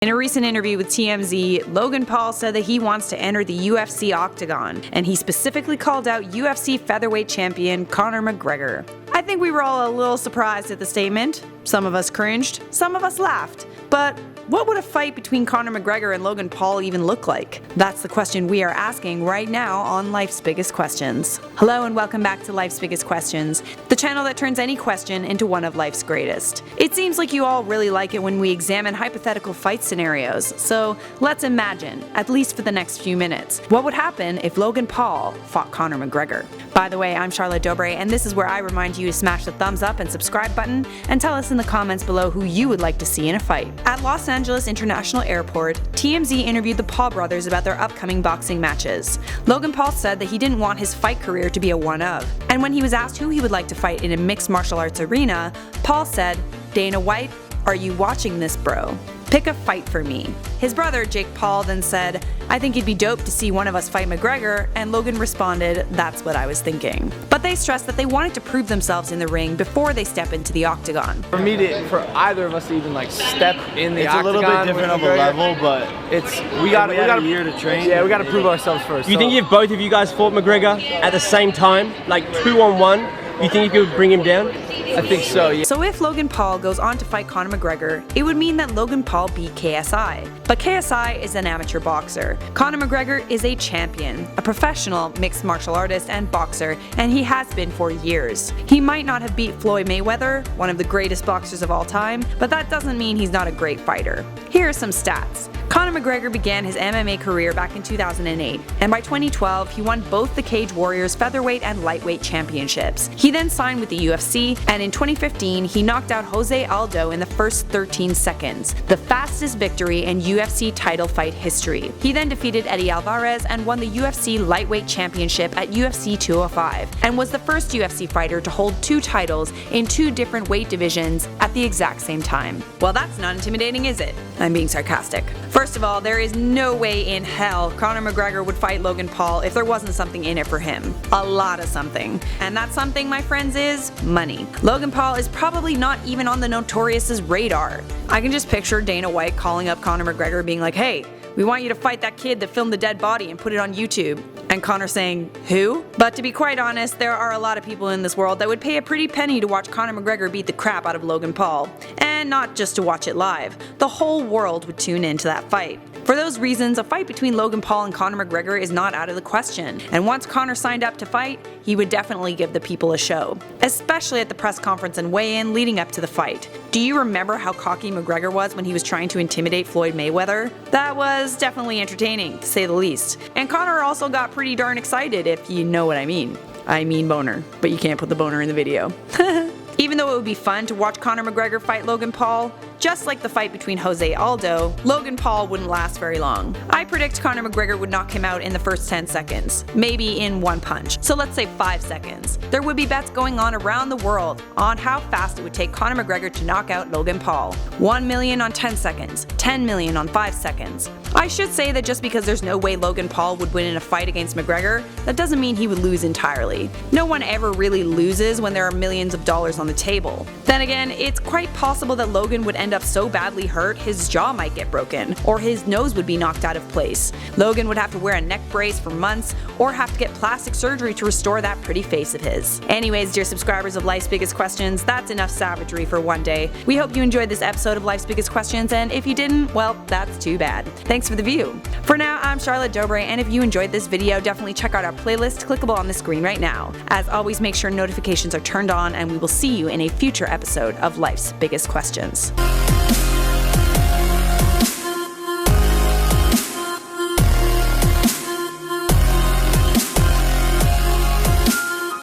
In a recent interview with TMZ, Logan Paul said that he wants to enter the UFC octagon, and he specifically called out UFC featherweight champion Conor McGregor. I think we were all a little surprised at the statement. Some of us cringed, some of us laughed. But what would a fight between Conor McGregor and Logan Paul even look like? That's the question we are asking right now on Life's Biggest Questions. Hello and welcome back to Life's Biggest Questions, the channel that turns any question into one of life's greatest. It seems like you all really like it when we examine hypothetical fight scenarios, so let's imagine, at least for the next few minutes, what would happen if Logan Paul fought Conor McGregor. By the way, I'm Charlotte Dobre, and this is where I remind you to smash the thumbs up and subscribe button and tell us in the comments below who you would like to see in a fight. At Los Angeles International Airport, TMZ interviewed the Paul brothers about their upcoming boxing matches. Logan Paul said that he didn't want his fight career to be a one-of, and when he was asked who he would like to fight in a mixed martial arts arena, Paul said, "Dana White, are you watching this, bro? Pick a fight for me." His brother, Jake Paul, then said, "I think it'd be dope to see one of us fight McGregor," and Logan responded, "That's what I was thinking." But they stressed that they wanted to prove themselves in the ring before they step into the octagon. For either of us to even step in the octagon, it's a little bit different of a level, but we got a year to train. Yeah, we got to prove ourselves first. You think if both of you guys fought McGregor at the same time, like 2-on-1, you think you could bring him down? I think so, yeah. So if Logan Paul goes on to fight Conor McGregor, it would mean that Logan Paul beat KSI. But KSI is an amateur boxer. Conor McGregor is a champion, a professional mixed martial artist and boxer, and he has been for years. He might not have beat Floyd Mayweather, one of the greatest boxers of all time, but that doesn't mean he's not a great fighter. Here are some stats. Conor McGregor began his MMA career back in 2008, and by 2012 he won both the Cage Warriors featherweight and lightweight championships. He then signed with the UFC, and in 2015 he knocked out Jose Aldo in the first 13 seconds, the fastest victory in UFC title fight history. He then defeated Eddie Alvarez and won the UFC lightweight championship at UFC 205, and was the first UFC fighter to hold two titles in two different weight divisions at the exact same time. Well, that's not intimidating, is it? I'm being sarcastic. First of all, there is no way in hell Conor McGregor would fight Logan Paul if there wasn't something in it for him. A lot of something. And that something, my friends, is money. Logan Paul is probably not even on the Notorious's radar. I can just picture Dana White calling up Conor McGregor being like, "Hey, we want you to fight that kid that filmed the dead body and put it on YouTube." And Conor saying, "Who?" But to be quite honest, there are a lot of people in this world that would pay a pretty penny to watch Conor McGregor beat the crap out of Logan Paul. And not just to watch it live. The whole world would tune in to that fight. For those reasons, a fight between Logan Paul and Conor McGregor is not out of the question. And once Conor signed up to fight, he would definitely give the people a show. Especially at the press conference and weigh-in leading up to the fight. Do you remember how cocky McGregor was when he was trying to intimidate Floyd Mayweather? That was definitely entertaining, to say the least. And Conor also got pretty darn excited, if you know what I mean. I mean boner, but you can't put the boner in the video. Even though it would be fun to watch Conor McGregor fight Logan Paul, just like the fight between Jose Aldo, Logan Paul wouldn't last very long. I predict Conor McGregor would knock him out in the first 10 seconds, maybe in one punch, so let's say 5 seconds. There would be bets going on around the world on how fast it would take Conor McGregor to knock out Logan Paul. 1 million on 10 seconds, 10 million on 5 seconds. I should say that just because there's no way Logan Paul would win in a fight against McGregor, that doesn't mean he would lose entirely. No one ever really loses when there are millions of dollars on the table. Then again, it's quite possible that Logan would end up so badly hurt his jaw might get broken, or his nose would be knocked out of place. Logan would have to wear a neck brace for months, or have to get plastic surgery to restore that pretty face of his. Anyways, dear subscribers of Life's Biggest Questions, that's enough savagery for one day. We hope you enjoyed this episode of Life's Biggest Questions, and if you didn't, well, that's too bad. Thanks for the view. For now, I'm Charlotte Dobre, and if you enjoyed this video, definitely check out our playlist clickable on the screen right now. As always, make sure notifications are turned on, and we will see you in a future episode of Life's Biggest Questions.